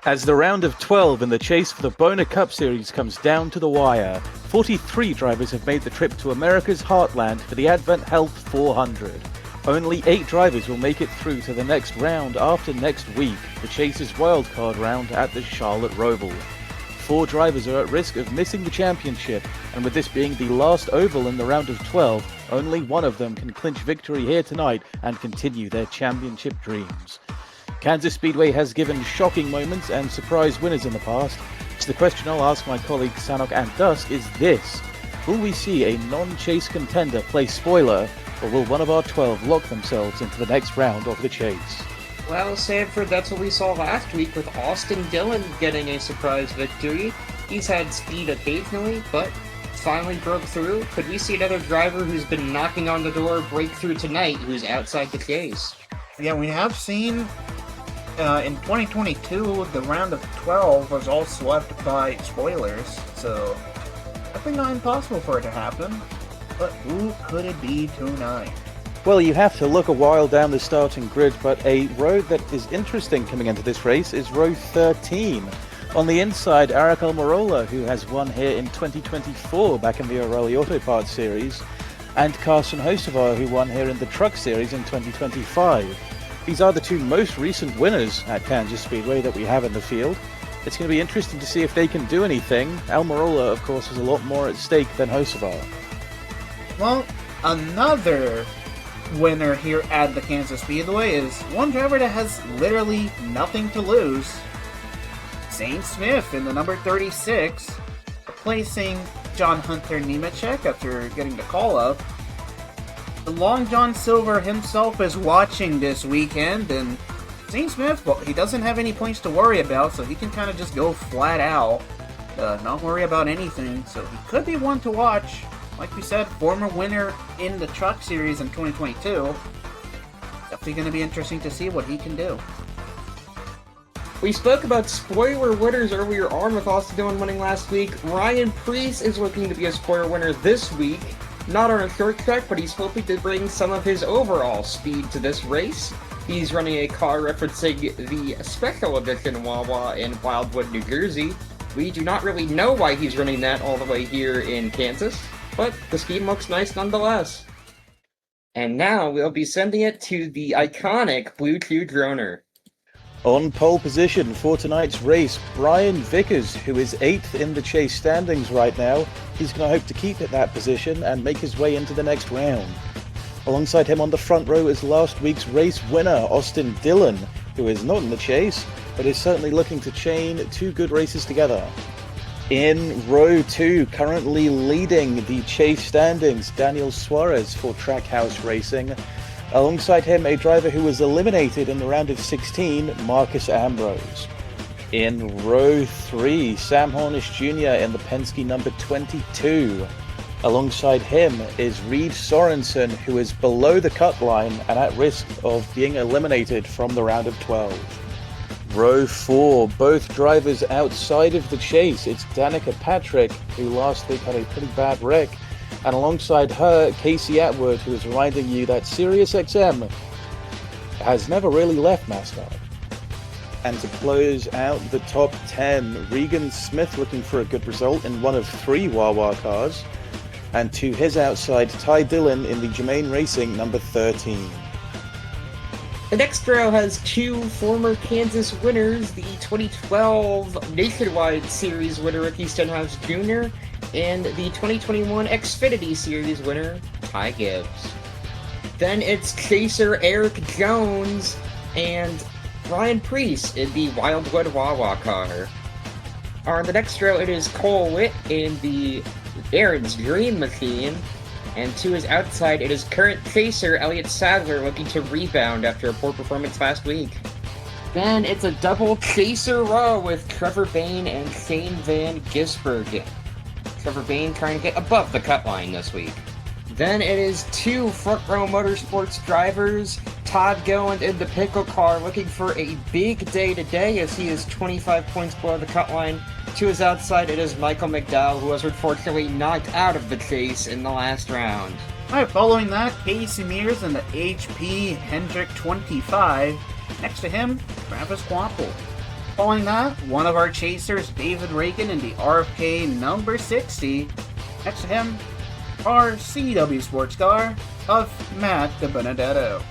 As the round of 12 in the chase for the Boner Cup Series comes down to the wire, 43 drivers have made the trip to America's Heartland for the Advent Health 400. Only 8 drivers will make it through to the next round after next week, the Chase's wildcard round at the Charlotte Roval. 4 drivers are at risk of missing the championship, and with this being the last oval in the round of 12, only one of them can clinch victory here tonight and continue their championship dreams. Kansas Speedway has given shocking moments and surprise winners in the past, so the question I'll ask my colleagues Sanok and Dusk is this: will we see a non-chase contender play spoiler, or will one of our 12 lock themselves into the next round of the chase? Well, Sanford, that's what we saw last week with Austin Dillon getting a surprise victory. He's had speed occasionally, but finally broke through. Could we see another driver who's been knocking on the door break through tonight who's outside the chase? Yeah, we have seen in 2022, the round of 12 was all swept by spoilers, so definitely not impossible for it to happen. But who could it be tonight? Well, you have to look a while down the starting grid, but a road that is interesting coming into this race is row 13. On the inside, Eric Almirola, who has won here in 2024 back in the O'Reilly Auto Parts Series, and Carson Hocevar, who won here in the Truck Series in 2025. These are the 2 most recent winners at Kansas Speedway that we have in the field. It's going to be interesting to see if they can do anything. Almirola, of course, has a lot more at stake than Hocevar. Well, another winner here at the Kansas Speedway is one driver that has literally nothing to lose. Zane Smith in the number 36, replacing John Hunter Nemechek after getting the call-up. The Long John Silver himself is watching this weekend, and Zane Smith, well, he doesn't have any points to worry about, so he can kind of just go flat out, not worry about anything, so he could be one to watch. Like we said, former winner in the Truck Series in 2022. Definitely going to be interesting to see what he can do. We spoke about spoiler winners earlier on with Austin Dillon winning last week. Ryan Preece is looking to be a spoiler winner this week. Not on a short track, but he's hoping to bring some of his overall speed to this race. He's running a car referencing the Special Edition Wawa in Wildwood, New Jersey. We do not really know why he's running that all the way here in Kansas, but the scheme looks nice nonetheless. And now we'll be sending it to the iconic Blue Chew Droner. On pole position for tonight's race, Brian Vickers, who is 8th in the chase standings right now. He's going to hope to keep at that position and make his way into the next round. Alongside him on the front row is last week's race winner, Austin Dillon, who is not in the chase, but is certainly looking to chain 2 good races together. In row 2, currently leading the chase standings, Daniel Suarez for Trackhouse Racing. Alongside him, a driver who was eliminated in the round of 16, Marcus Ambrose. In row 3, Sam Hornish Jr. in the Penske number 22. Alongside him is Reed Sorensen, who is below the cut line and at risk of being eliminated from the round of 12. Row 4, both drivers outside of the chase. It's Danica Patrick, who last week had a pretty bad wreck. And alongside her, Casey Atwood, who is reminding you that SiriusXM has never really left NASCAR. And to close out the top 10, Regan Smith looking for a good result in one of 3 Wawa cars. And to his outside, Ty Dillon in the Germain Racing number 13. The next row has 2 former Kansas winners, the 2012 Nationwide Series winner Ricky Stenhouse Jr. and the 2021 Xfinity Series winner Ty Gibbs. Then it's chaser Eric Jones and Ryan Preece in the Wildwood Wawa car. On the next row it is Cole Witt in the Aaron's Dream Machine, and to his outside it is current chaser Elliott Sadler looking to rebound after a poor performance last week. Then it's a double chaser row with Trevor Bayne and Shane Van Gisbergen. Trevor Bayne trying to get above the cut line this week. Then it is 2 front row motorsports drivers, Todd Gilliland in the pickle car looking for a big day today as he is 25 points below the cut line. To his outside it is Michael McDowell, who was unfortunately knocked out of the chase in the last round. Alright, following that, Casey Mears in the HP Hendrick 25. Next to him, Travis Quapple. Following that, one of our chasers, David Reagan, in the RFK number 60. Next to him, our CW sports car of Matt DiBenedetto.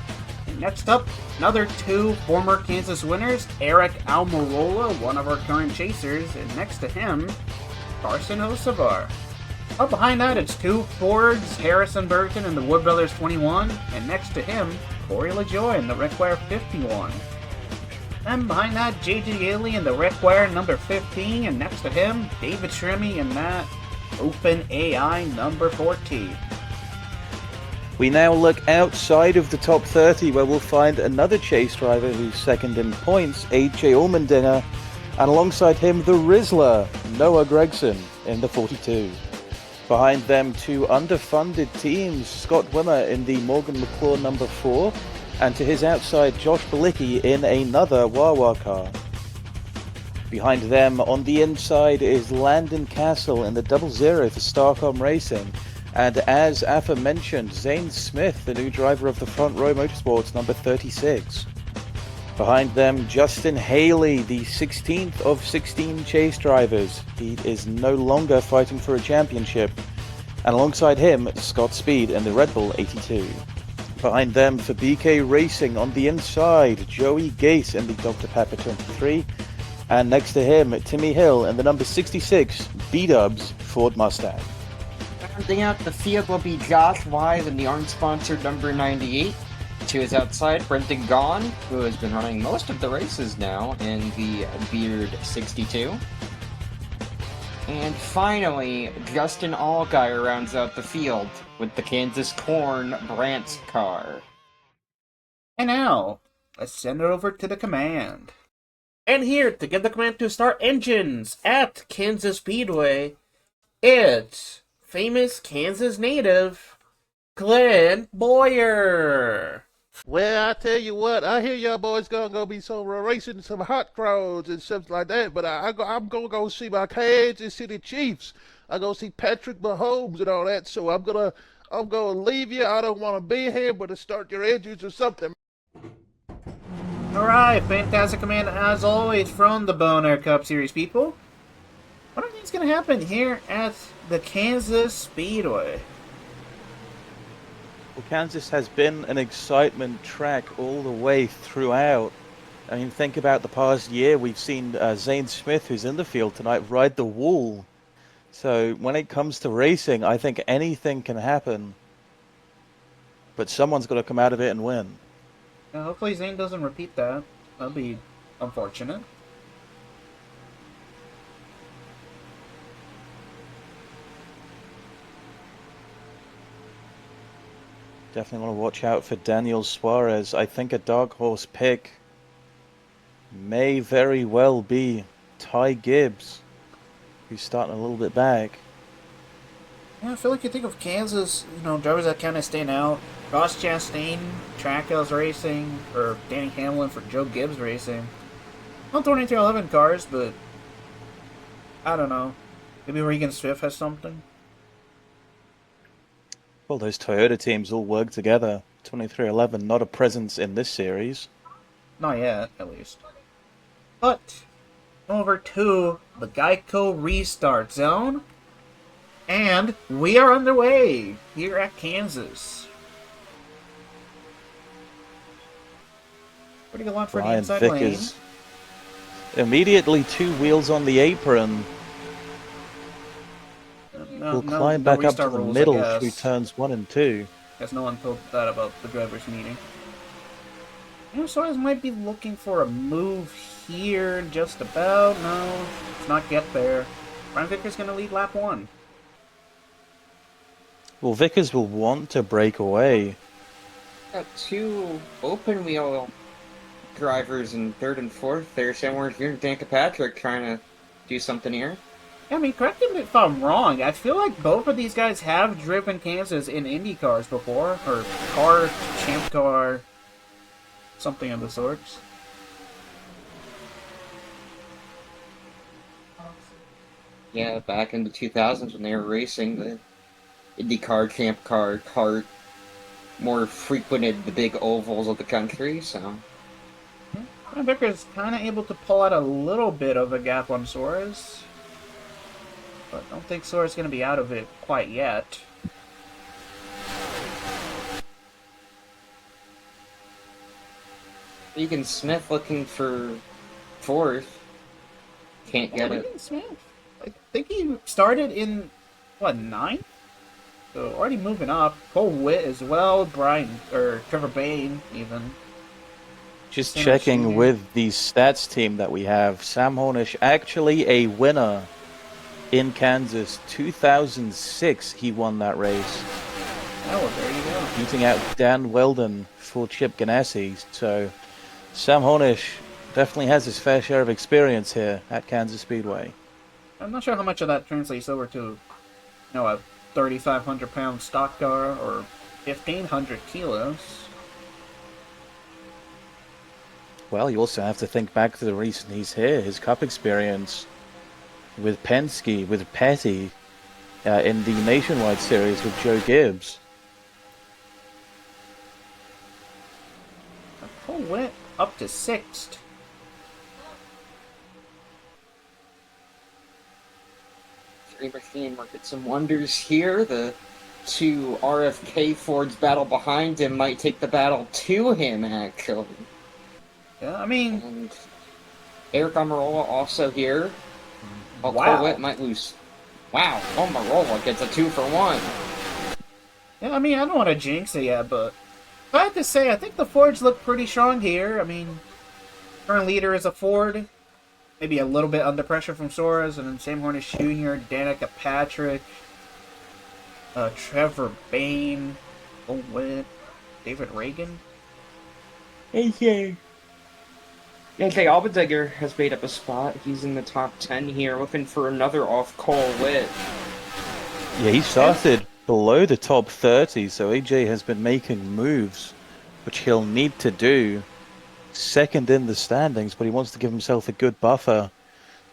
And next up, another two former Kansas winners, Eric Almirola, one of our current chasers, and next to him, Carson Hocevar. Up behind that, it's two Fords, Harrison Burton in the Wood Brothers 21, and next to him, Corey LaJoy in the Wreckwire 51. And behind that, JJ Haley in the Wreckwire number 15, and next to him, David Shremy in that Open AI number 14. We now look outside of the top 30, where we'll find another chase driver who's second in points, AJ Allmendinger, and alongside him, the Rizzler, Noah Gregson, in the 42. Behind them, two underfunded teams, Scott Wimmer in the Morgan McClure number 4, and to his outside, Josh Balicki in another Wawa car. Behind them, on the inside, is Landon Castle in the 00 for Starcom Racing, and as aforementioned, Zane Smith, the new driver of the Front Row Motorsports number 36. Behind them, Justin Haley, the 16th of 16 chase drivers. He is no longer fighting for a championship. And alongside him, Scott Speed in the Red Bull 82. Behind them, for BK Racing on the inside, Joey Gase in the Dr. Pepper 23. And next to him, Timmy Hill in the number 66, B-Dubs Ford Mustang. Rounding out the field will be Josh Wise in the orange-sponsored number 98. To his outside, Brenton Gaughan, who has been running most of the races now in the Beard 62. And finally, Justin Allgaier rounds out the field with the Kansas Corn Brantz car. And now, let's send it over to the command. And here to give the command to start engines at Kansas Speedway, it's famous Kansas native, Glenn Boyer. Well, I tell you what, I hear y'all boys gonna go be some racing some hot rods and stuff like that, but I'm gonna go see my Kansas City Chiefs. I'm gonna see Patrick Mahomes and all that, so I'm gonna leave you. I don't want to be here, but to start your engines or something. Alright, fantastic command as always from the Bonaire Cup Series people. What do you think is going to happen here at the Kansas Speedway? Well, Kansas has been an excitement track all the way throughout. I mean, think about the past year. We've seen Zane Smith, who's in the field tonight, ride the wall. So when it comes to racing, I think anything can happen. But someone's got to come out of it and win. Hopefully Zane doesn't repeat that. That'd be unfortunate. Definitely want to watch out for Daniel Suarez. I think a dark horse pick may very well be Ty Gibbs, who's starting a little bit back. Yeah, I feel like you think of Kansas, drivers that kind of stand out. Ross Chastain, Trackhouse Racing, or Danny Hamlin for Joe Gibbs Racing. Not 2311 cars, but I don't know. Maybe Regan Swift has something. Well, those Toyota teams all work together. 2311, not a presence in this series. Not yet, at least. But, over to the Geico Restart Zone. And we are underway here at Kansas. Pretty good one for the Brian inside Vickers. lane. Immediately 2 wheels on the apron. We'll climb back up to the middle through turns 1 and 2. Guess no one told that about the drivers' meeting. Suarez might be looking for a move here, just about. No, let's not get there. Brian Vickers going to lead lap 1. Well, Vickers will want to break away. Got 2 open wheel drivers in 3rd and 4th there, somewhere here. Danica Patrick trying to do something here. I mean, correct me if I'm wrong. I feel like both of these guys have driven Kansas in Indy cars before, or car, champ car, something of the sorts. Yeah, back in the 2000s when they were racing the IndyCar, Champ Car, kart, more frequented the big ovals of the country, so... Vickers kind of able to pull out a little bit of a gap on Suarez. But don't think Suarez is going to be out of it quite yet. Regan Smith looking for fourth. Can't get it. Regan Smith. I think he started in, what, 9th? So already moving up. Cole Witt as well. Trevor Bain even. Just Same checking machine. with the stats team that we have. Sam Hornish, actually a winner in Kansas. 2006, he won that race. Oh, well, there you go. Beating out Dan Weldon for Chip Ganassi. So Sam Hornish definitely has his fair share of experience here at Kansas Speedway. I'm not sure how much of that translates over to, a 3,500-pound stock car or 1,500 kilos. Well, you also have to think back to the reason he's here. His Cup experience with Penske, with Petty, in the Nationwide Series with Joe Gibbs. Cole Witt up to 6th. Three Machine working some wonders here. The two RFK Fords battle behind him might take the battle to him, actually. Yeah, I mean, And Eric Amarola also here. Oh, Wow. Cole Witt might lose. Wow, Amarola gets a 2-for-1. I don't want to jinx it yet, but I have to say, I think the Fords look pretty strong here. I mean, current leader is a Ford. Maybe a little bit under pressure from Suarez, and then Sam Hornish Jr., Danica Patrick, Trevor Bain, Cole Witt, David Reagan. AJ Allmendinger has made up a spot. He's in the top 10 here, looking for another off Cole Witt. Yeah, he started below the top 30, so AJ has been making moves, which he'll need to do. Second in the standings, but he wants to give himself a good buffer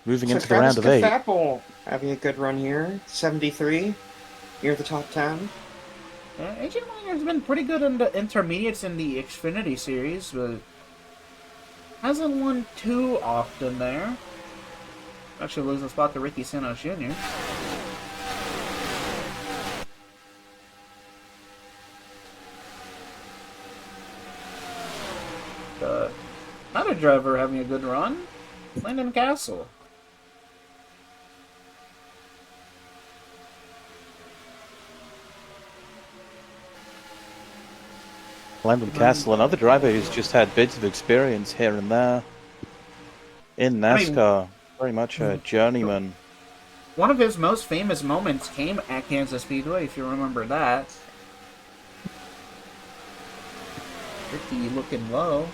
moving into the round of 8. Travis having a good run here, 73, near the top 10. Yeah, AJ Miner's been pretty good in the intermediates in the Xfinity series, but hasn't won too often there. Actually losing a spot to Ricky Santos Jr. Another driver having a good run, Landon Castle. Landon Castle, another driver who's just had bits of experience here and there in NASCAR. Very much a journeyman. One of his most famous moments came at Kansas Speedway, if you remember that. Ricky looking low.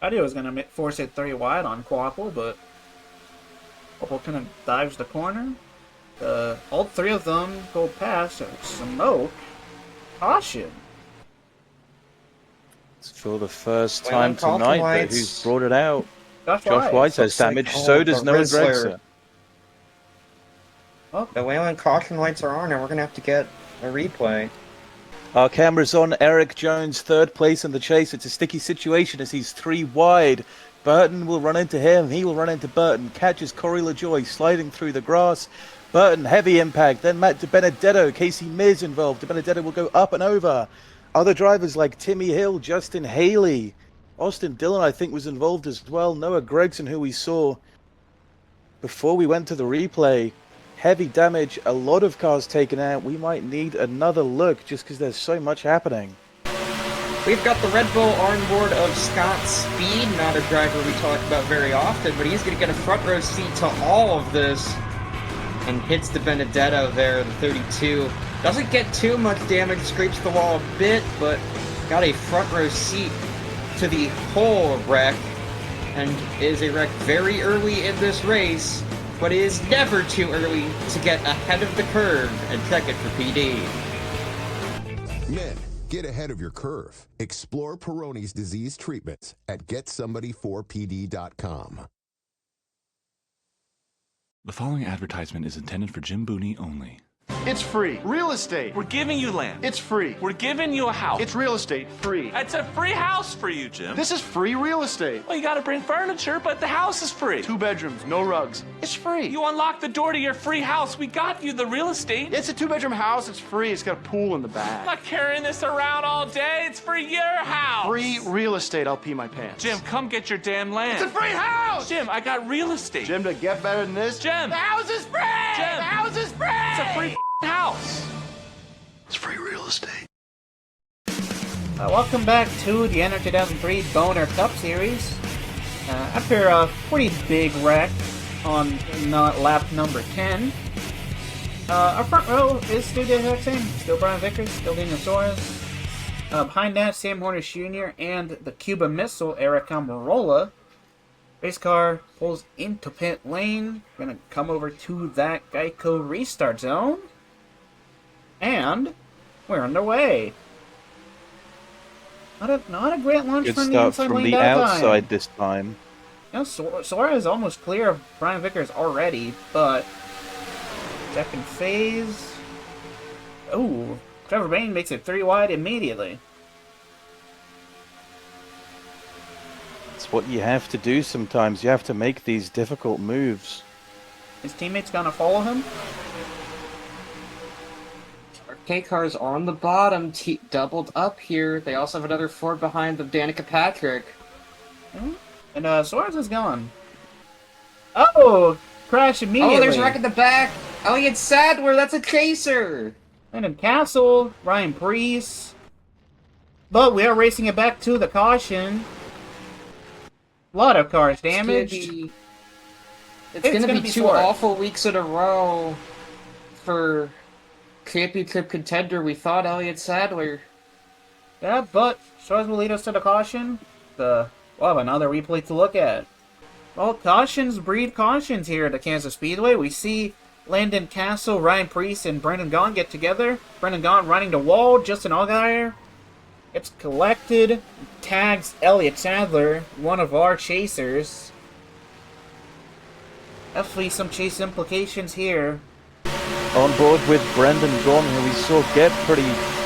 Audio was going to force it 3 wide on Quapple, but Quapple kind of dives the corner. All 3 of them go past. Smoke. Caution. It's for the first time tonight, but who's brought it out? Josh White has damage, so does Noah Drexler. Oh, the Wayland caution lights are on, and we're going to have to get a replay. Our camera's on Eric Jones, 3rd place in the chase. It's a sticky situation as he's 3 wide. Burton will run into him. He will run into Burton. Catches Corey LaJoy sliding through the grass. Burton, heavy impact. Then Matt DiBenedetto. Casey Miz involved. DiBenedetto will go up and over. Other drivers like Timmy Hill, Justin Haley. Austin Dillon, I think, was involved as well. Noah Gregson, who we saw before we went to the replay. Heavy damage, a lot of cars taken out. We might need another look just because there's so much happening. We've got the Red Bull on board of Scott Speed, not a driver we talk about very often, but he's going to get a front row seat to all of this. And hits the Benedetto there, the 32. Doesn't get too much damage, scrapes the wall a bit, but got a front row seat to the whole wreck. And is a wreck very early in this race, but it is never too early to get ahead of the curve and check it for PD. Men, get ahead of your curve. Explore Peyronie's disease treatments at GetSomebody4PD.com. The following advertisement is intended for Jim Booney only. It's free. Real estate. We're giving you land. It's free. We're giving you a house. It's real estate. Free. It's a free house for you, Jim. This is free real estate. Well, you gotta bring furniture, but the house is free. 2 bedrooms, no rugs. It's free. You unlock the door to your free house. We got you the real estate. It's a 2-bedroom house. It's free. It's got a pool in the I'm back. not carrying this around all day. It's for your house. Free real estate. I'll pee my pants. Jim, come get your damn land. It's a free house! Jim, I got real estate. Jim, to get better than this, Jim. the house is free! Jim. The house is free! It's a free house. It's free real estate. Welcome back to the NR2003 Boner Cup Series. After a pretty big wreck on lap number 10, our front row is still the exact same. Still Brian Vickers, still Daniel Suarez. Behind that, Sam Hornish Jr. and the Cuba Missile, Eric Almirola. Race car pulls into pit lane. Gonna come over to that Geico restart zone. And we're underway. Not a great launch Good from the start inside from lane the that outside time. this time. You know, Suarez is almost clear of Brian Vickers already, but second phase. Ooh, Trevor Bain makes it 3 wide immediately. It's what you have to do sometimes. You have to make these difficult moves. His teammates gonna follow him. K cars on the bottom, doubled up here. They also have another Ford behind them, Danica Patrick. And Suarez is gone. Oh, crash immediately. Oh, there's a wreck in the back. Elliott Sadler, that's a chaser. Landon Castle, Ryan Preece. But we are racing it back to the caution. A lot of cars damaged. It's gonna be 2 Suarez. awful weeks in a row for championship contender. We thought Elliott Sadler. Yeah, but Suarez will lead us to the caution. We'll have another replay to look at. Well, cautions breed cautions here at the Kansas Speedway. We see Landon Castle, Ryan Preece, and Brendan Gaughan get together. Brendan Gaughan running the wall. Justin Allgaier gets collected. Tags Elliott Sadler, one of our chasers. Definitely some chase implications here. On board with Brendan Gaughan, who we saw get pretty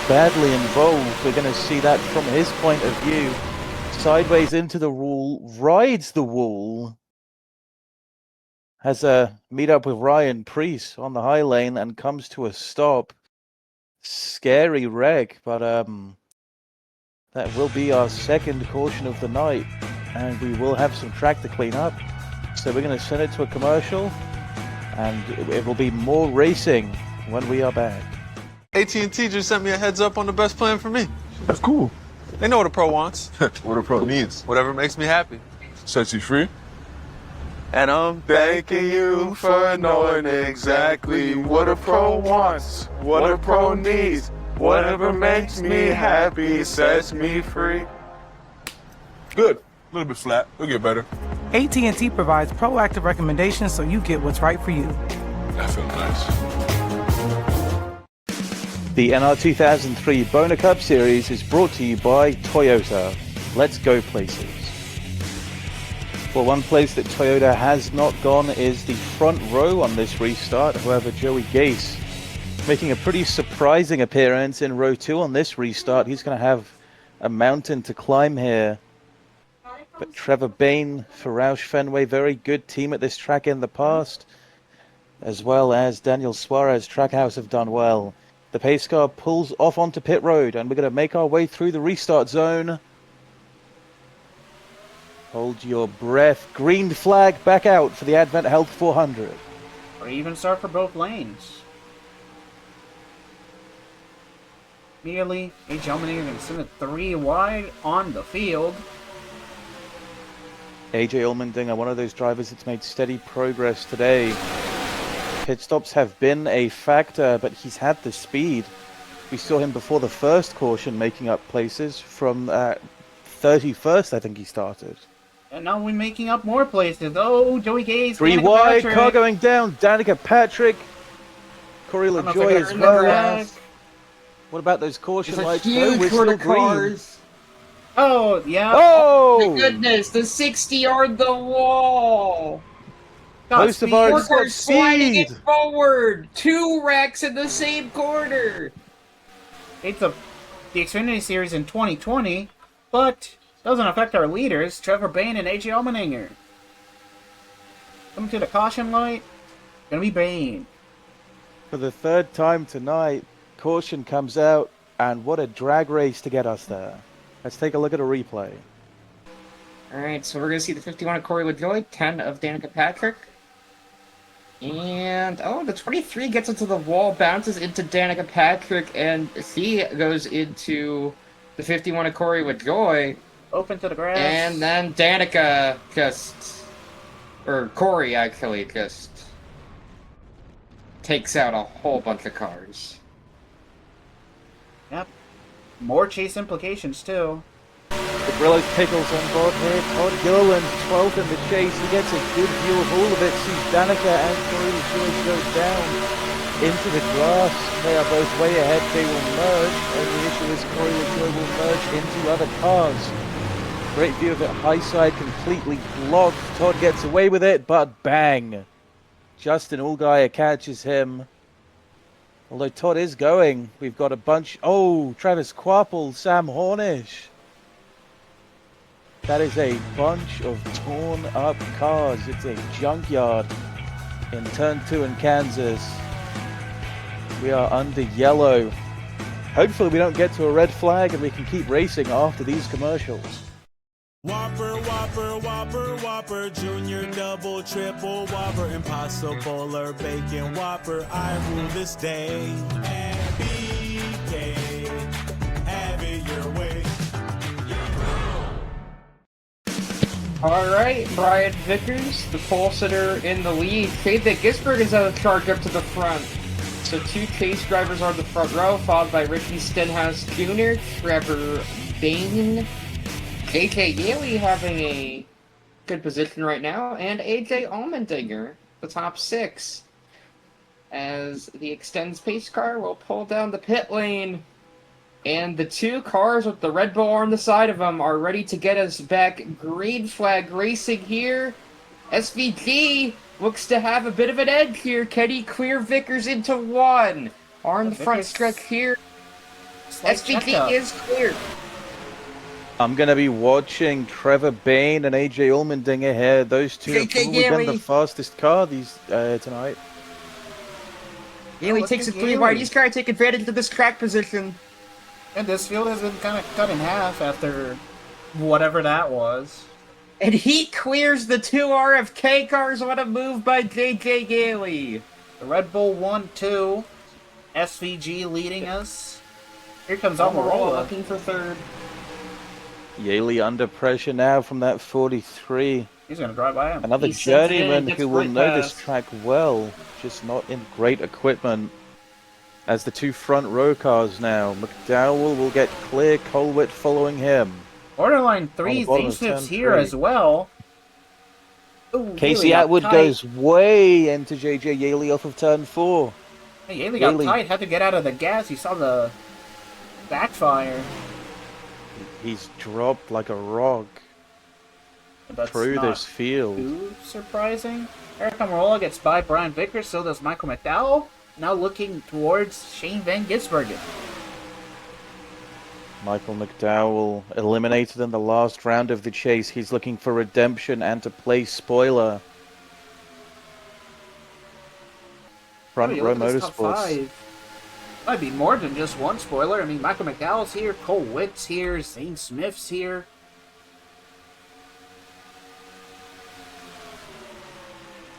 badly involved. We're going to see that from his point of view. Sideways into the wall, rides the wall. Has a meet up with Ryan Preece on the high lane and comes to a stop. Scary wreck, but that will be our second caution of the night, and we will have some track to clean up. So we're going to send it to a commercial, and it will be more racing when we are back. AT&T just sent me a heads up on the best plan for me. That's cool. They know what a pro wants. What a pro needs. Whatever makes me happy. Sets you free. And I'm Thanking you for knowing exactly what a pro wants, what a pro needs. Whatever makes me happy sets me free. Good. A little bit flat. It'll get better. AT&T provides proactive recommendations so you get what's right for you. That felt nice. The NR2003 Boner Cup Series is brought to you by Toyota. Let's go places. Well, one place that Toyota has not gone is the front row on this restart. However, Joey Gase making a pretty surprising appearance in row 2 on this restart. He's going to have a mountain to climb here. But Trevor Bain for Roush Fenway, very good team at this track in the past, as well as Daniel Suarez. Trackhouse have done well. The pace car pulls off onto pit road, and we're going to make our way through the restart zone. Hold your breath. Green flag back out for the Advent Health 400. Or even start for both lanes. Immediately, A. Gelman going to send it 3 wide on the field. AJ Allmendinger, one of those drivers that's made steady progress today. Pit stops have been a factor, but he's had the speed. We saw him before the first caution making up places from 31st, I think he started. And now we're making up more places. Oh, Joey Gase. 3 Danica wide, Patrick. car going down. Danica Patrick. Corey I don't know if LaJoy I got as in the well. back. What about those caution There's a lights? No, huge we're horde still of green. cars. Oh, yeah. Oh! My goodness, the 60 yard the wall. Most of our Four cars sliding it speed. forward. 2 wrecks in the same corner. It's the Xfinity Series in 2020, but doesn't affect our leaders, Trevor Bayne and AJ Allmendinger. Coming to the caution light, gonna be Bayne. For the third time tonight, caution comes out, and what a drag race to get us there. Let's take a look at a replay. Alright, so we're going to see the 51 of Corey LaJoy, 10 of Danica Patrick. And, the 23 gets into the wall, bounces into Danica Patrick, and he goes into the 51 of Corey LaJoy. Open to the grass. And then Danica Corey actually just takes out a whole bunch of cars. Yep. More chase implications, too. The Grillo's Pickles on board here. Todd Gilliland, 12th in the chase. He gets a good view of all of it. Sees Danica and Corey LaJoy go down into the grass. They are both way ahead. They will merge. And the issue is Corey LaJoy will merge into other cars. Great view of it. High side completely blocked. Todd gets away with it, but bang. Justin Allgaier catches him. Although Todd is going, we've got a bunch. Oh, Travis Quapple, Sam Hornish. That is a bunch of torn up cars. It's a junkyard in turn 2 in Kansas. We are under yellow. Hopefully we don't get to a red flag and we can keep racing after these commercials. Whopper, Whopper, Whopper, Whopper, Junior, Double, Triple, Whopper, Impossible or Bacon Whopper, I rule this day. And BK, have it your way. Alright, Brian Vickers, the pole sitter in the lead. David Gisberg is out of charge up to the front. So 2 chase drivers are on the front row, followed by Ricky Stenhouse Jr., Trevor Bayne, AJ Yaley having a good position right now, and AJ Allmendinger, the top 6. As the Extends pace car will pull down the pit lane. And the 2 cars with the Red Bull on the side of them are ready to get us back. Green flag racing here. SVG looks to have a bit of an edge here. Can he clear Vickers into 1? On the front stretch here. SVG is cleared. I'm going to be watching Trevor Bayne and AJ Allmendinger here. Those 2 have probably been the fastest car tonight. Yaley takes it 3 wide. He's trying to take advantage of this track position. And this field has been kind of cut in half after whatever that was. And he clears the 2 RFK cars. What a move by JJ Yaley. The Red Bull 1-2. SVG leading us. Here comes Almirola. Looking for 3rd. Yaley under pressure now from that 43. He's going to drive by him. Another journeyman who will know this track well, just not in great equipment. As the 2 front row cars now. McDowell will get clear, Colwitt following him. Borderline 3, Zane Smith's here as well. Ooh, Casey Atwood goes way into JJ Yaley off of turn 4. Hey, Yaley got tight, had to get out of the gas. He saw the backfire. He's dropped like a rock through this field. Too surprising. Eric Almirola gets by Brian Vickers, so does Michael McDowell. Now looking towards Shane Van Gisbergen. Michael McDowell eliminated in the last round of the chase. He's looking for redemption and to play spoiler. Front row motorsports. Might be more than just one spoiler. I mean, Michael McDowell's here, Cole Witt's here, Zane Smith's here.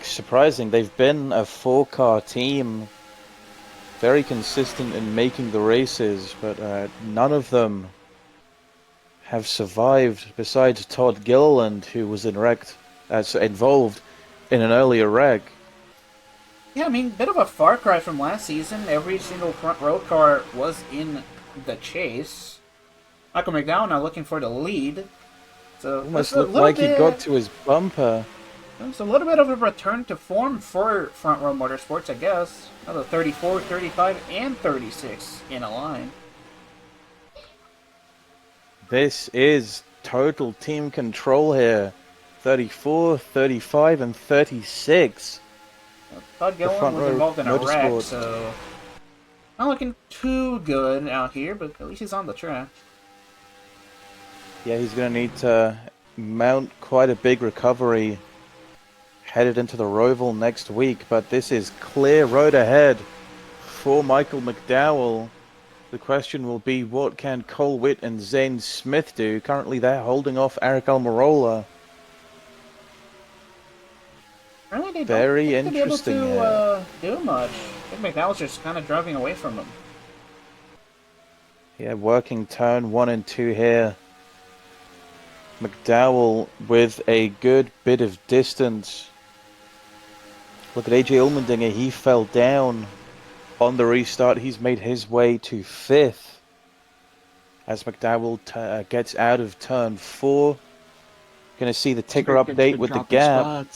Surprising, they've been a 4-car team. Very consistent in making the races, but none of them have survived besides Todd Gilliland, who was involved in an earlier wreck. Yeah, I mean, bit of a far cry from last season. Every single front row car was in the chase. Michael McDowell now looking for the lead. So almost looked like he got to his bumper. It's a little bit of a return to form for Front Row Motorsports, I guess. Another 34, 35, and 36 in a line. This is total team control here 34, 35, and 36. Todd The Gilliland front was row involved in a wreck, motorsport. so not looking too good out here, but at least he's on the track. Yeah, he's going to need to mount quite a big recovery headed into the Roval next week, but this is clear road ahead for Michael McDowell. The question will be, what can Cole Witt and Zane Smith do? Currently, they're holding off Eric Almirola. Apparently they Very don't seem to be able interesting. to do much. I think McDowell's just kind of driving away from him. Yeah, working turn 1 and 2 here. McDowell with a good bit of distance. Look at AJ Allmendinger, he fell down on the restart. He's made his way to 5th as McDowell gets out of turn 4. Going to see the ticker update with the gap.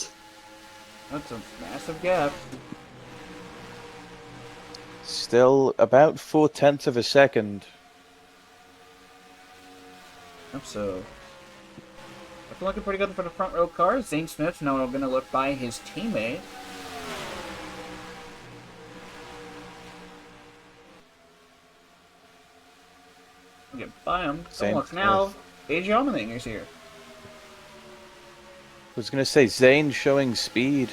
That's a massive gap. Still about 0.4 of a second. So, it's looking pretty good for the front row cars. Zane Smith's now going to look by his teammate. Get by him. So look now, AJ Allmendinger's here. I was going to say Zane showing speed,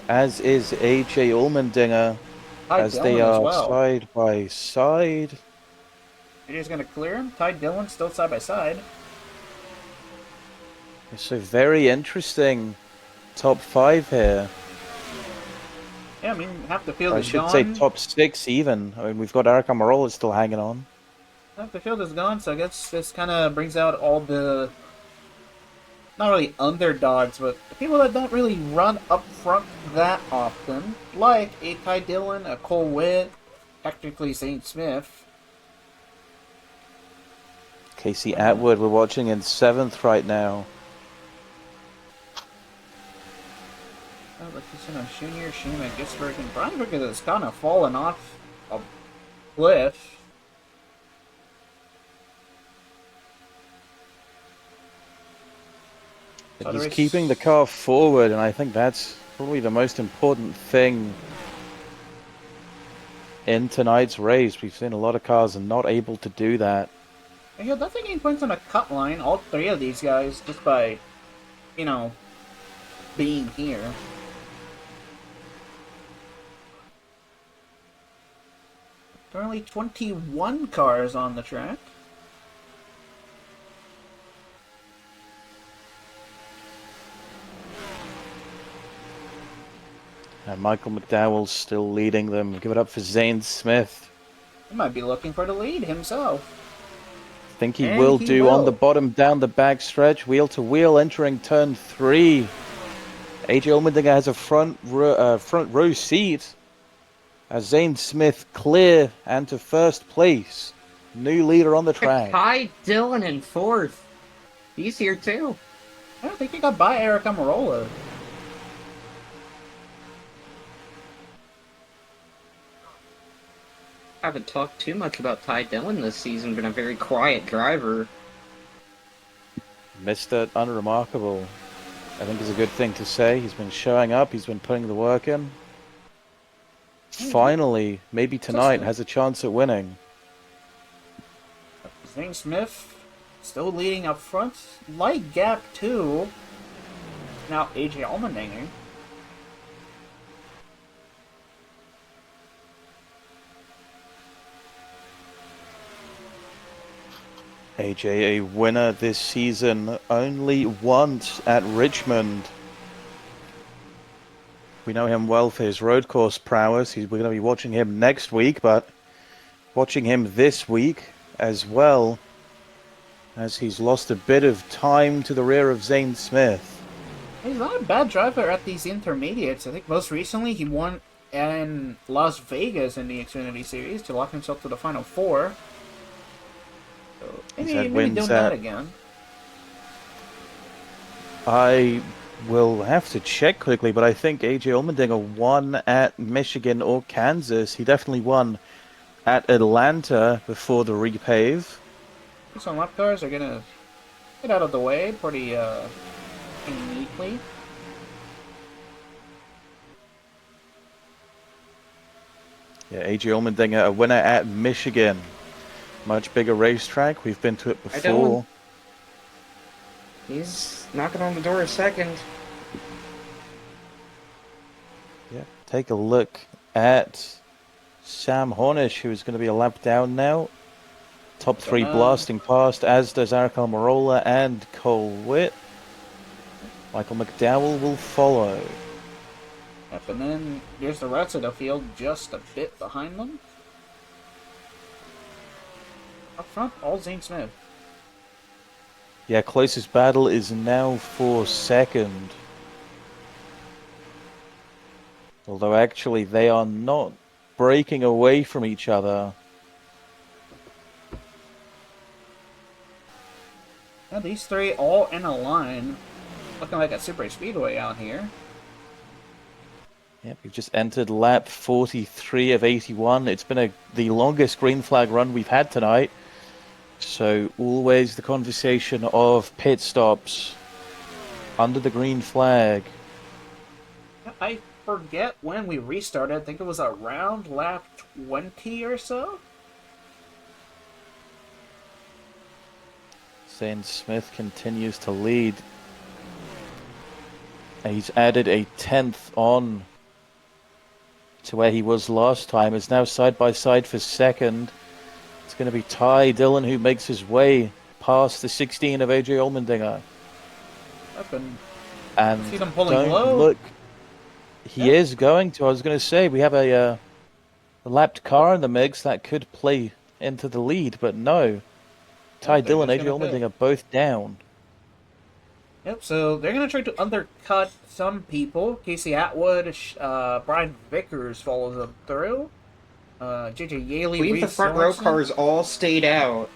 as is AJ Allmendinger, as they are side by side. AJ's going to clear him. Ty Dillon still side by side. So very interesting top 5 here. Yeah, I mean, half the field is gone. I should say top 6 even. I mean, we've got Eric Almirola still hanging on. Half the field is gone, so I guess this kind of brings out all the, not really underdogs, but the people that don't really run up front that often, like a Ty Dillon, a Cole Witt, technically Zane Smith. Casey Atwood, we're watching in 7th right now. Like you said, Junior, Shima, Gisberg, and Brian Bricker has kind of fallen off a cliff. But he's keeping the car forward, and I think that's probably the most important thing in tonight's race. We've seen a lot of cars not able to do that. And he'll definitely gain points on a cut line, all 3 of these guys, just by, you know, being here. Currently 21 cars on the track. And Michael McDowell's still leading them. Give it up for Zane Smith. He might be looking for the lead himself. I think he will do on the bottom down the back stretch. Wheel to wheel entering turn 3. AJ Allmendinger has a front row seat as Zane Smith clear and to first place. New leader on the track. Ty Dillon in 4th. He's here too. I don't think he got by Eric Almirola. I haven't talked too much about Ty Dillon this season, been a very quiet driver. Mr. Unremarkable, I think is a good thing to say. He's been showing up, he's been putting the work in. Finally, maybe tonight, has a chance at winning. Zane Smith still leading up front. Light gap too. Now AJ Allmendinger. AJ, a winner this season, only once at Richmond. We know him well for his road course prowess. We're going to be watching him next week, but watching him this week as well, as he's lost a bit of time to the rear of Zane Smith. He's not a bad driver at these intermediates. I think most recently he won in Las Vegas in the Xfinity Series to lock himself to the Final 4. So maybe doing that again. I will have to check quickly, but I think AJ Allmendinger won at Michigan or Kansas. He definitely won at Atlanta before the repave. Some lap cars are gonna get out of the way. Pretty unique slightly. Yeah, AJ Allmendinger, a winner at Michigan. Much bigger racetrack. We've been to it I don't. before. He's knocking on the door a second. Yeah, take a look at Sam Hornish, who is going to be a lap down now. Top three blasting past, as does Eric Almirola and Cole Witt. Michael McDowell will follow. Yep, and then there's the rest of the field just a bit behind them. Up front, all Zane Smith. Yeah, closest battle is now for second. Although actually they are not breaking away from each other. Yeah, these three all in a line. Looking like a Super Speedway out here. Yep, we've just entered lap 43 of 81. It's been the longest green flag run we've had tonight. So always the conversation of pit stops under the green flag. I forget when we restarted. I think it was around lap 20 or so. Zane Smith continues to lead. And he's added a 10th on to where he was last time. It's now side by side for second. It's going to be Ty Dillon who makes his way past the 16 of AJ Allmendinger. And see them pulling don't low. look, he is going to. I was going to say we have a lapped car in the mix that could play into the lead, but no. Ty Dillon and AJ Allmendinger both down. Yep, so they're going to try to undercut some people. Casey Atwood, Brian Vickers follows them through. JJ Yaley, I believe the front row cars all stayed out.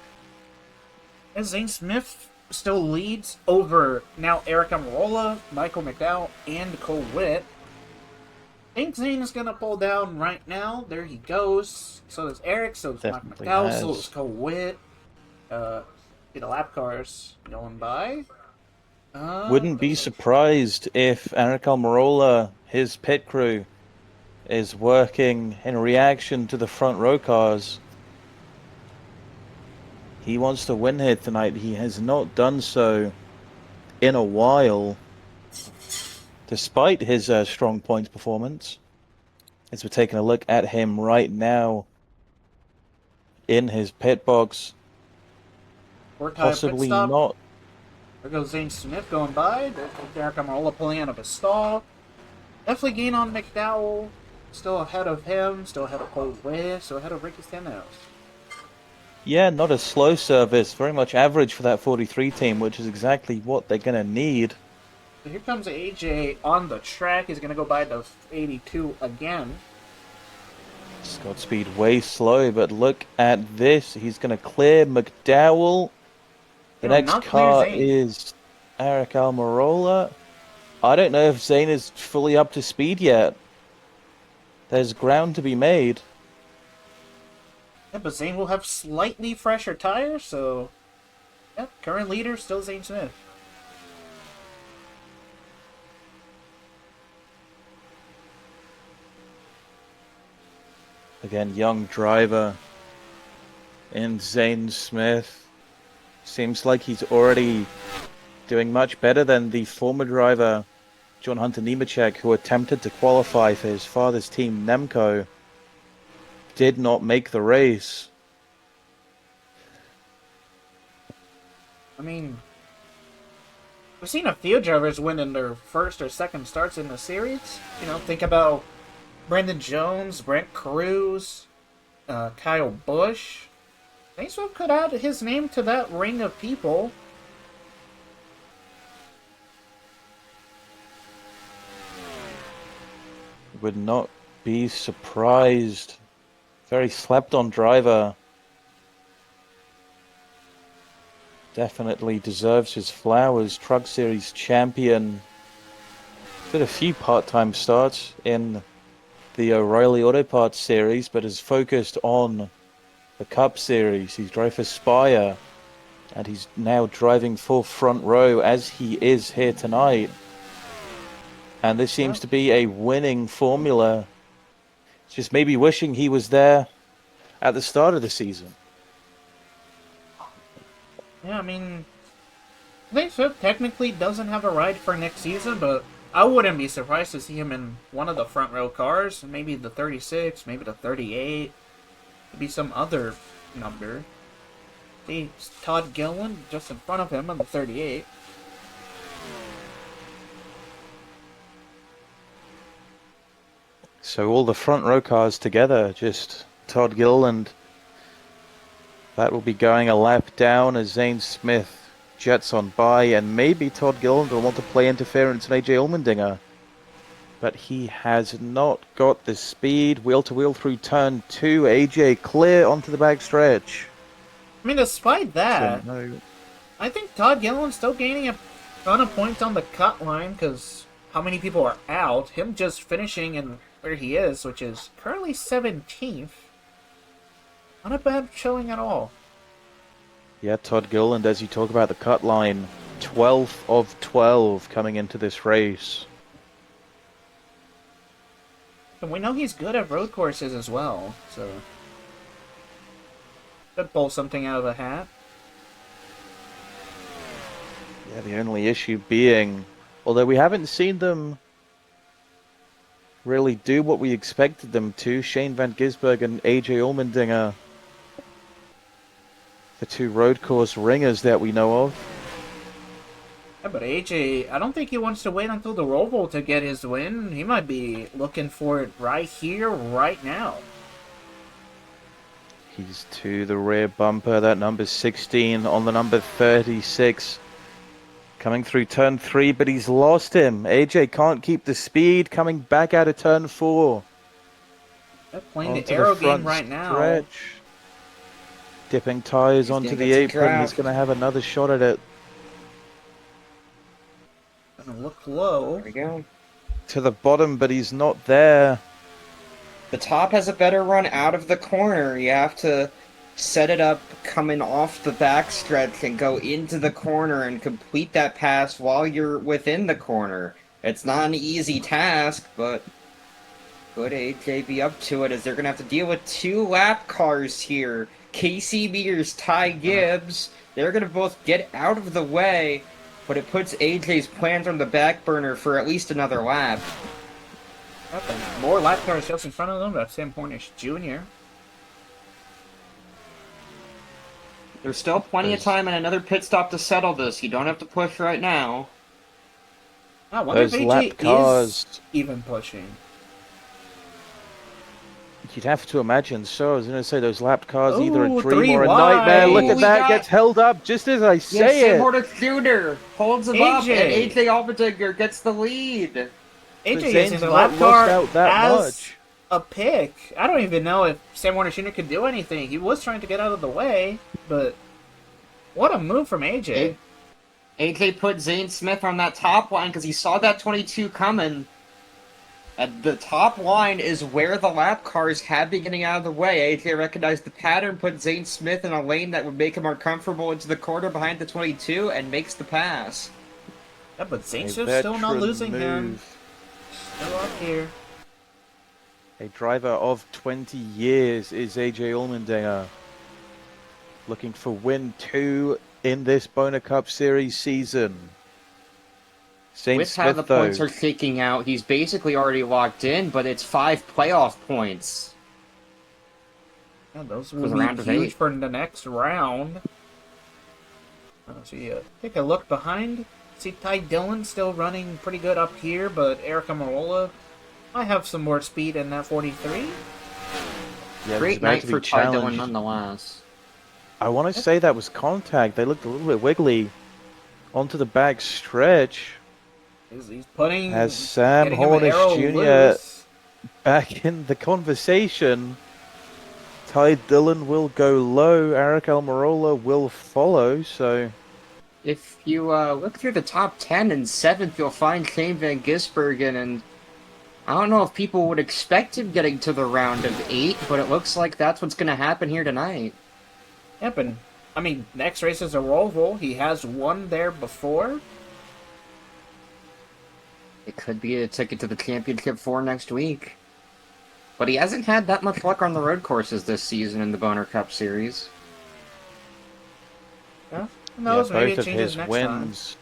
And Zane Smith still leads over now Eric Almirola, Michael McDowell, and Cole Witt. I think Zane is going to pull down right now. There he goes. So does Eric, so does Michael McDowell, so does Cole Witt. The lap cars going by. Wouldn't be surprised if Eric Almirola, his pit crew, is working in reaction to the front row cars. He wants to win here tonight. He has not done so in a while, despite his strong points performance. As we're taking a look at him right now in his pit box. Possibly not. There goes Zane Smith going by. There's Eric Almirola pulling out of his stall. Definitely gain on McDowell. Still ahead of him. Still ahead of Cole Witt. Still ahead of Ricky Stenhouse. Yeah, not a slow service. Very much average for that 43 team, which is exactly what they're going to need. So here comes AJ on the track. He's going to go by the 82 again. Scott Speed way slow, but look at this. He's going to clear McDowell. The next car is Eric Almirola. I don't know if Zane is fully up to speed yet. There's ground to be made. Yeah, but Zane will have slightly fresher tires, so... yeah, current leader still Zane Smith. Again, young driver in Zane Smith. Seems like he's already doing much better than the former driver, John Hunter Nemechek, who attempted to qualify for his father's team, Nemco. Did not make the race. I mean, we've seen a few drivers win in their first or second starts in the series. You know, think about Brandon Jones, Brent Cruz, Kyle Busch. Zane Smith could add his name to that ring of people. Would not be surprised. Very slept-on driver. Definitely deserves his flowers. Truck Series champion. Did a few part-time starts in the O'Reilly Auto Parts series, but is focused on the Cup Series. He's drove for Spire, and he's now driving full front row as he is here tonight. And this seems to be a winning formula. Just maybe wishing he was there at the start of the season. Yeah, I mean, I think Swift technically doesn't have a ride for next season, but I wouldn't be surprised to see him in one of the front row cars. Maybe the 36, maybe the 38, maybe some other number. See, Todd Gilliland just in front of him on the 38. So all the front row cars together, just Todd Gilliland. That will be going a lap down as Zane Smith jets on by, and maybe Todd Gilliland will want to play interference on AJ Allmendinger. But he has not got the speed. Wheel to wheel through turn 2. AJ clear onto the back stretch. I mean, despite that, So, no. I think Todd Gilliland's still gaining a ton of points on the cut line, because how many people are out? Him just finishing in where he is, which is currently 17th. Not a bad showing at all. Yeah, Todd Gilliland, as you talk about the cut line, 12th of 12 coming into this race. And we know he's good at road courses as well, so could pull something out of a hat. Yeah, the only issue being, although we haven't seen them really do what we expected them to, Shane Van Gisbergen and AJ Allmendinger, the two road course ringers that we know of. Yeah, but AJ, I don't think he wants to wait until the Roval to get his win. He might be looking for it right here, right now. He's to the rear bumper, that number 16 on the number 36. Coming through turn 3, but he's lost him. AJ can't keep the speed, coming back out of turn 4. They're playing Onto the aero front game right now. stretch. Dipping tires onto gonna the get some apron. crap. He's going to have another shot at it. Gonna look low. There we go. To the bottom, but he's not there. The top has a better run out of the corner. You have to set it up coming off the backstretch and go into the corner and complete that pass while you're within the corner. It's not an easy task, but could AJ be up to it, as they're going to have to deal with two lap cars here. Casey Mears, Ty Gibbs, they're going to both get out of the way, but it puts AJ's plans on the back burner for at least another lap. More lap cars just in front of them. That's Sam Hornish Jr. There's still plenty of time and another pit stop to settle this. You don't have to push right now. I wonder if Those lap AJ cars, is even pushing. you'd have to imagine so. I was going to say those lap cars, either a Ooh, dream or a 3 nightmare. Look wide. at that, gets held up just as I say Sam it. Hornick Jr. holds him up, and AJ. AJ Allmendinger gets the lead. AJ is Zane's in the not lap lost car out that as much. a pick. I don't even know if Sam Hornish Jr. could do anything. He was trying to get out of the way, but what a move from AJ. AJ put Zane Smith on that top line because he saw that 22 coming. And the top line is where the lap cars have been getting out of the way. AJ recognized the pattern, put Zane Smith in a lane that would make him more comfortable into the corner behind the 22, and makes the pass. Yeah, but Zane A Smith's still not veteran losing him. move. Still up here. A driver of 20 years is AJ Allmendinger. Looking for win 2 in this Boner Cup Series season. Zane With how the Smith, though, points are shaking out, he's basically already locked in, but it's 5 playoff points. Yeah, those For will the round be of huge 8. for the next round. So yeah, take a look behind. See Ty Dillon still running pretty good up here, but Eric Amarola might have some more speed in that 43. yeah, Great he's about night to be for Ty Dillon challenged. nonetheless. I want to say that was contact. They looked a little bit wiggly onto the back stretch He's putting as Sam getting him an arrow Hornish Jr. loose. back in the conversation. Ty Dillon will go low. Eric Almirola will follow. So If you look through the top 10 and 7th, you'll find Shane Van Gisbergen, and I don't know if people would expect him getting to the round of 8, but it looks like that's what's going to happen here tonight. Yep, and I mean, next race is a Roval. He has won there before. It could be a ticket to the championship for next week. But he hasn't had that much luck on the road courses this season in the Boner Cup Series. Yeah, who knows? Maybe both it of changes his next wins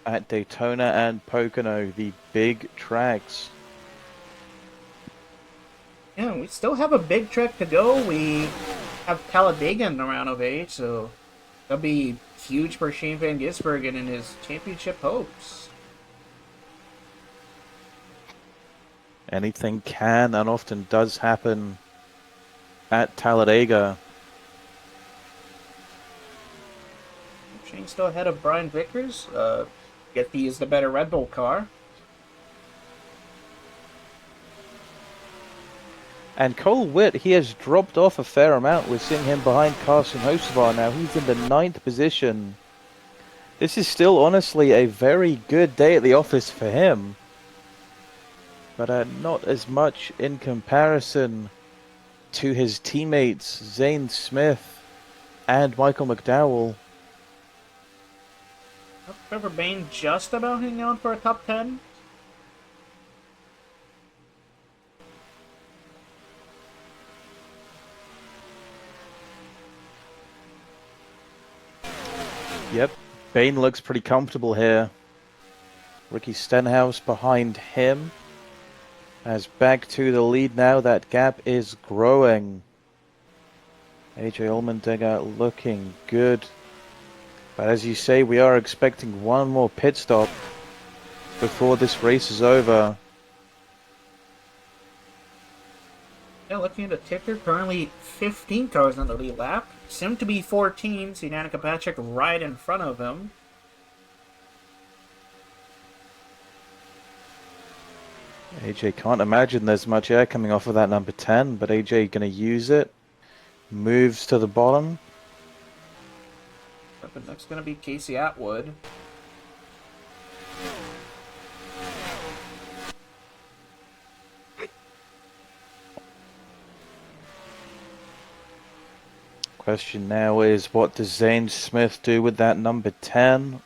at Daytona and Pocono, the big tracks. Yeah, we still have a big trek to go. We have Talladega in the round of 8, so that'll be huge for Shane Van Gisbergen and his championship hopes. Anything can and often does happen at Talladega. Shane's still ahead of Brian Vickers. Get the is the better Red Bull car. And Cole Witt, he has dropped off a fair amount. We're seeing him behind Carson Hocevar now. He's in the 9th position. This is still, honestly, a very good day at the office for him. But not as much in comparison to his teammates, Zane Smith and Michael McDowell. Trevor Bayne just about hanging on for a top 10. Yep, Bayne looks pretty comfortable here. Ricky Stenhouse behind him. As back to the lead now, that gap is growing. AJ Allmendinger looking good. But as you say, we are expecting one more pit stop before this race is over. Yeah, looking at the ticker, currently 15 cars on the lead lap. Soon to be 14, see Danica Patrick right in front of him. AJ can't imagine there's much air coming off of that number 10, but AJ going to use it. Moves to the bottom. Up and next going to be Casey Atwood. Question now is, what does Zane Smith do with that number 10?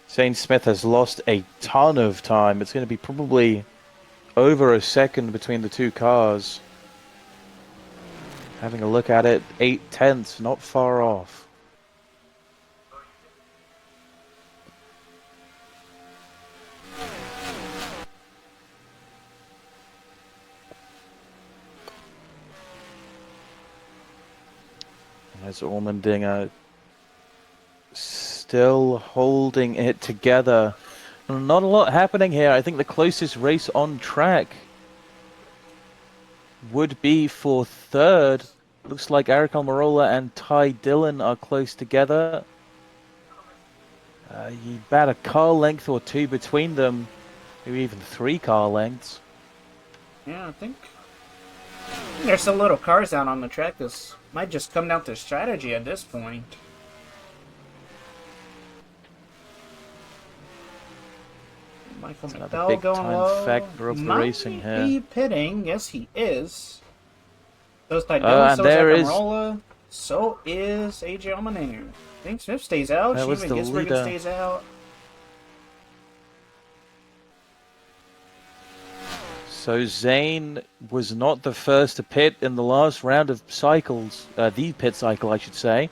Zane Smith has lost a ton of time. It's going to be probably over a second between the two cars. Having a look at it, 8/10, not far off. As Allmendinger still holding it together. Not a lot happening here. I think the closest race on track would be for third. Looks like Eric Almirola and Ty Dillon are close together. About a car length or two between them. Maybe even 3 car lengths. Yeah, I think there's so little cars out on the track. This might just come down to strategy at this point. Michael McDowell going low. Factor of the racing here. Might be pitting. Yes, he is. Those Ty Dillon, so is Almirola. So is AJ Allmendinger. I think Smith stays out. That was Shane the Van Gisbergen leader. stays out. So Zane was not the first to pit in the last round of cycles, the pit cycle, I should say.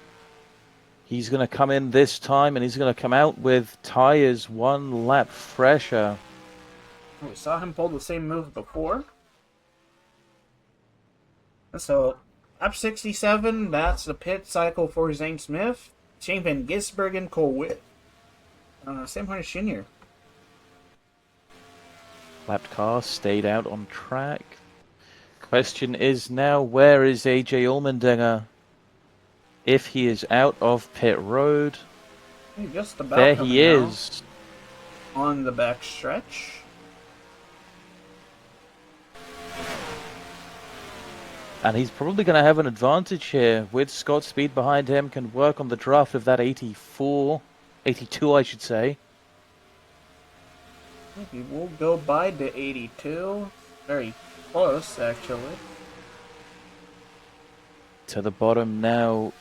He's going to come in this time, and he's going to come out with tires 1 lap fresher. We saw him pull the same move before. So, up 67, that's the pit cycle for Zane Smith. Shane Van Gisbergen, Cole Witt. Sam Harness Jr. Lapped car stayed out on track. Question is now, where is AJ Allmendinger? If he is out of pit road, Just about there he is. On the back stretch. And he's probably going to have an advantage here with Scott Speed behind him, can work on the draft of that 82 I should say. He will go by the 82. Very close, actually. To the bottom now,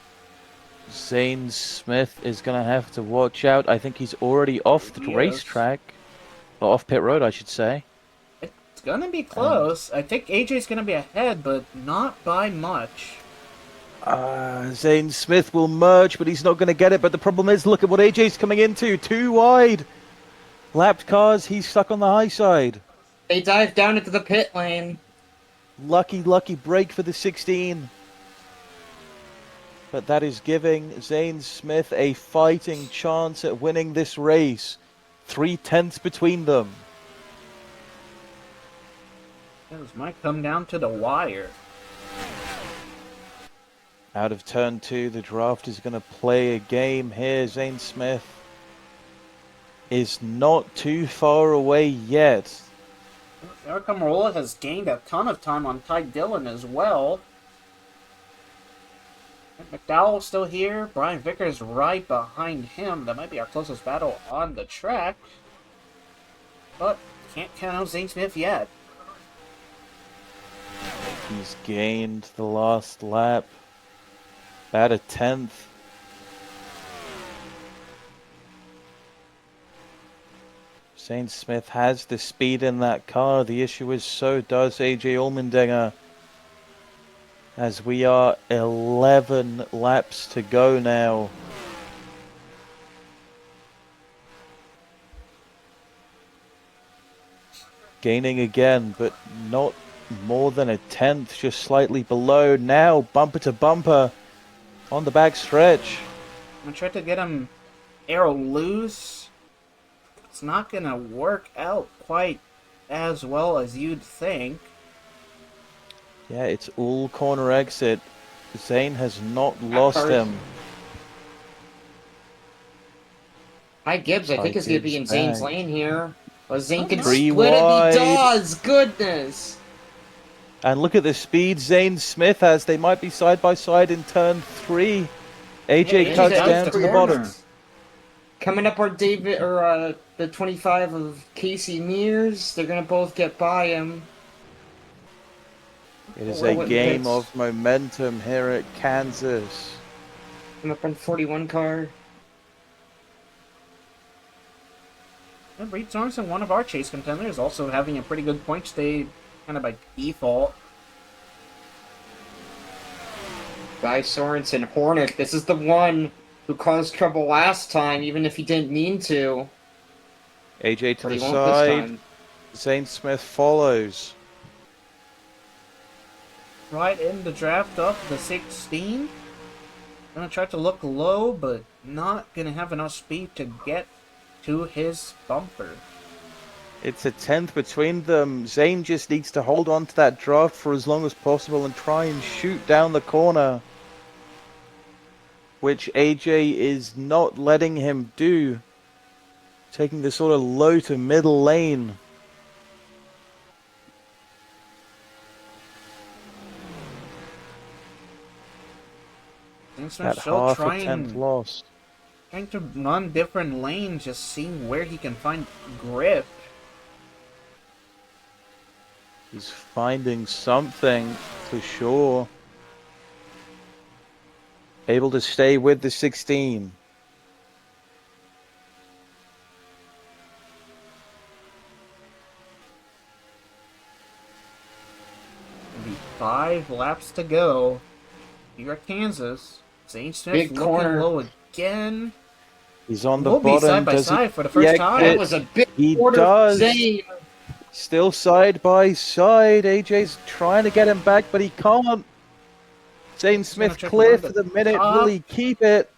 Zane Smith is going to have to watch out. I think he's already off the racetrack. Off pit road, I should say. It's gonna be close. I think AJ's gonna be ahead, but not by much. Zane Smith will merge, but he's not going to get it. But the problem is, look at what AJ's coming into. Too wide. Lapped cars, he's stuck on the high side. They dive down into the pit lane. Lucky break for the 16. But that is giving Zane Smith a fighting chance at winning this race. 3/10 between them. This might come down to the wire. Out of turn 2, the draft is going to play a game here. Zane Smith is not too far away yet. Eric Amarola has gained a ton of time on Ty Dillon as well. McDowell's still here. Brian Vickers right behind him. That might be our closest battle on the track. But can't count out Zane Smith yet. He's gained the last lap. About a 10th. Zane Smith has the speed in that car. The issue is so does AJ Allmendinger. As we are 11 laps to go now. Gaining again, but not more than a 10th, just slightly below. Now bumper to bumper on the back stretch. I'm gonna try to get him arrow loose. It's not gonna work out quite as well as you'd think. Yeah, it's all corner exit. Zane has not lost him. Hi Gibbs, I think is going to be in Zane's lane here. Well, Zane can Three split it, wide. he does! Goodness! And look at the speed Zane Smith has. They might be side by side in turn 3. AJ cuts down to the bottom. Coming up are David, or the 25 of Casey Mears. They're going to both get by him. It is a game of momentum here at Kansas. I'm up on 41 car. And Reed Sorensen, one of our chase contenders, also having a pretty good point stay kind of by default. Guy Sorensen, Hornet. This is the one who caused trouble last time, even if he didn't mean to. AJ to But the he won't this side. time. Zane Smith follows. Right in the draft up the 16. Gonna try to look low, but not gonna have enough speed to get to his bumper. It's a 10th between them. Zane just needs to hold on to that draft for as long as possible and try and shoot down the corner, which AJ is not letting him do. Taking the sort of low to middle lane. That half a 10th lost. Trying to run different lanes, just seeing where he can find grip. He's finding something for sure. Able to stay with the 16. Maybe 5 laps to go. Here at Kansas. Zane Smith Big looking corner. low again. He's on the We'll be bottom. side by Does side for the first time. That was a big He quarter does. Zane. Still side by side. AJ's trying to get him back, but he can't. Zane Smith check clear around for the the minute. top. Will he keep it?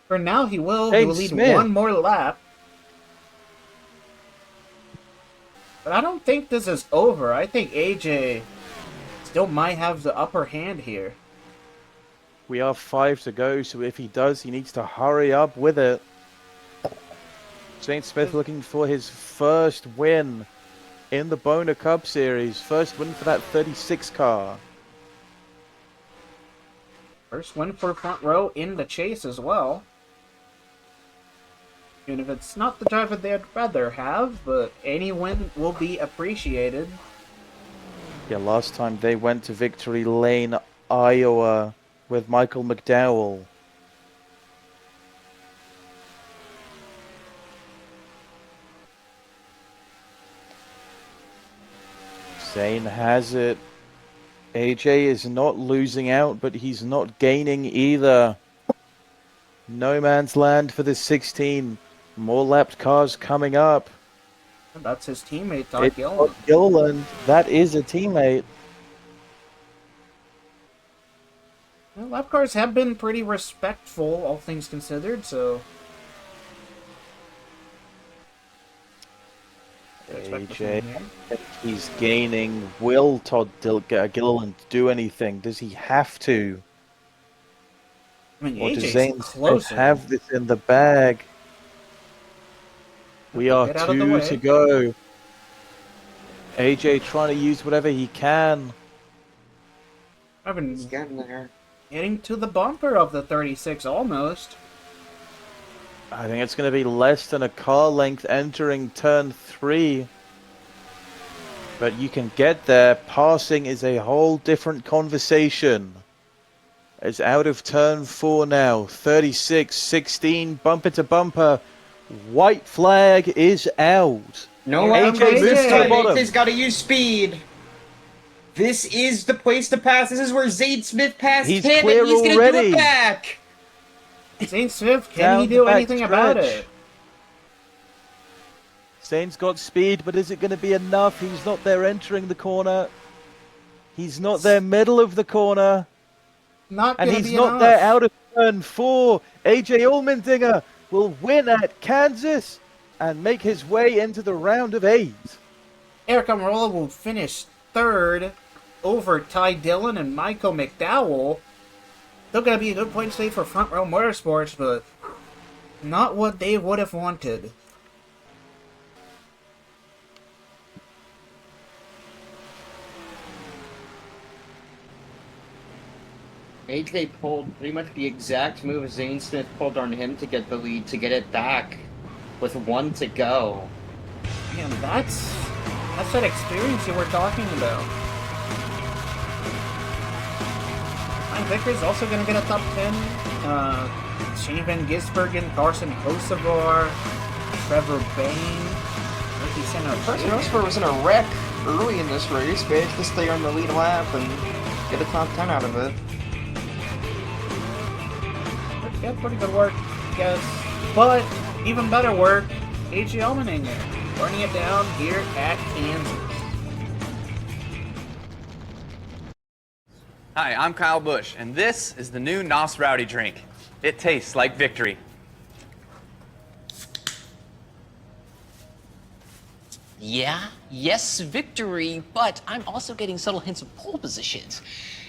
For now, he will. Zane He will lead Smith. one more lap. But I don't think this is over. I think AJ still might have the upper hand here. We are 5 to go, so if he does, he needs to hurry up with it. Zane Smith looking for his first win in the Boner Cup Series. First win for that 36 car. First win for front row in the chase as well. Even if it's not the driver they'd rather have, but any win will be appreciated. Yeah, last time they went to Victory Lane, Iowa, with Michael McDowell. Zane has it. AJ is not losing out, but he's not gaining either. No man's land for the 16. More lapped cars coming up. That's his teammate, Todd Gilliland. Gilliland, that is a teammate. Well, lap cars have been pretty respectful, all things considered, so... AJ, he's gaining. Will Todd Gilliland do anything? Does he have to? I mean, Or does AJ's Zane closer. have this in the bag? We are Get out of the 2 way. to go. AJ trying to use whatever he can. I've been He's getting there. getting to the bumper of the 36 almost. I think it's going to be less than a car length entering turn 3. But you can get there. Passing is a whole different conversation. It's out of turn 4 now. 36, 16, bumper to bumper. White flag is out. No, AJ moves to the bottom. AJ's got to use speed. This is the place to pass. This is where Zane Smith passed He's him, clear and he's going to do already. it back. Zane Smith, can Down he the do back anything about stretch. it? Zane's got speed, but is it going to be enough? He's not there entering the corner. He's not there middle of the corner. Not And gonna he's be not enough. there out of turn 4. AJ Allmendinger will win at Kansas and make his way into the round of 8. Eric Amarola will finish third over Ty Dillon and Michael McDowell. Still gonna be a good point save for Front Row Motorsports, but not what they would have wanted. AJ pulled pretty much the exact move Zane Smith pulled on him to get the lead, to get it back with 1 to go. Man, that's that experience you were talking about. Ryan Vickers also going to get a top 10. Shane Van Gisbergen, Carson Kosovar, Trevor Bain, Ricky Center. Carson Kosovar was in a wreck early in this race, managed to stay on the lead lap and get a top 10 out of it. Yeah, pretty good work, I guess. But even better work, AJ Allmendinger, burning it down here at Kansas. Hi, I'm Kyle Busch, and this is the new Nos Rowdy drink. It tastes like victory. Yeah, yes, victory, but I'm also getting subtle hints of pole positions.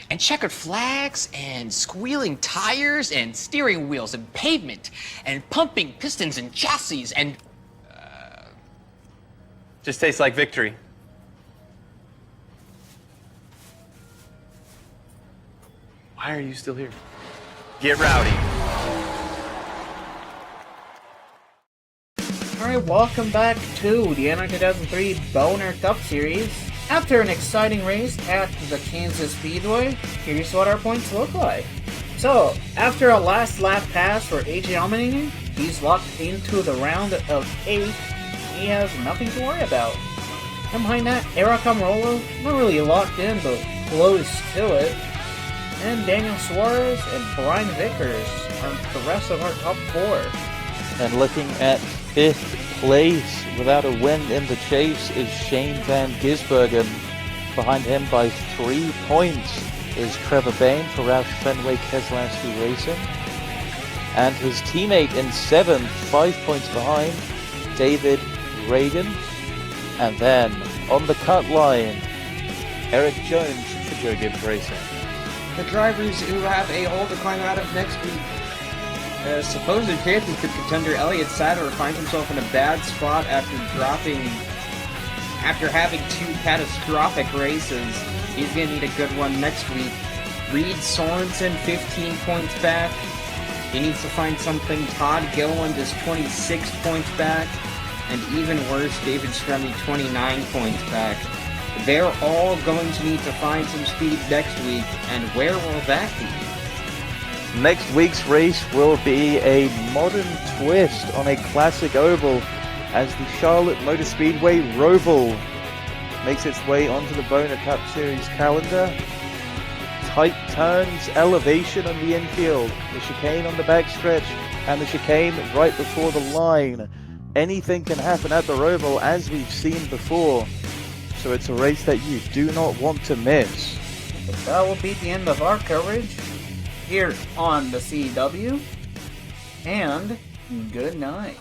And checkered flags, and squealing tires, and steering wheels, and pavement, and pumping pistons and chassis, and... Just tastes like victory. Why are you still here? Get rowdy. Alright, welcome back to the NR2003 Boner Cup Series. After an exciting race at the Kansas Speedway, here's what our points look like. So, after a last lap pass for AJ Allmendinger, he's locked into the round of 8. He has nothing to worry about. And behind that, Eric Amarola, not really locked in, but close to it. And Daniel Suarez and Brian Vickers are the rest of our top 4. And looking at 5th place without a win in the chase is Shane Van Gisbergen. Behind him by 3 points is Trevor Bain for Roush Fenway Keselowski Racing. And his teammate in 7th, 5 points behind, David Reagan. And then on the cut line, Eric Jones for Joe Gibbs Racing. The drivers who have a hole to climb out of next week. Supposed championship contender Elliott Sadler finds himself in a bad spot after having 2 catastrophic races. He's going to need a good one next week. Reed Sorensen, 15 points back. He needs to find something. Todd Gilliland is 26 points back. And even worse, David Stremme, 29 points back. They're all going to need to find some speed next week, and where will that be? Next week's race will be a modern twist on a classic oval as the Charlotte Motor Speedway Roval makes its way onto the Boner Cup Series calendar. Tight turns, elevation on the infield, the chicane on the backstretch, and the chicane right before the line. Anything can happen at the Roval, as we've seen before, so it's a race that you do not want to miss. But that will be the end of our coverage here on the CW, and good night.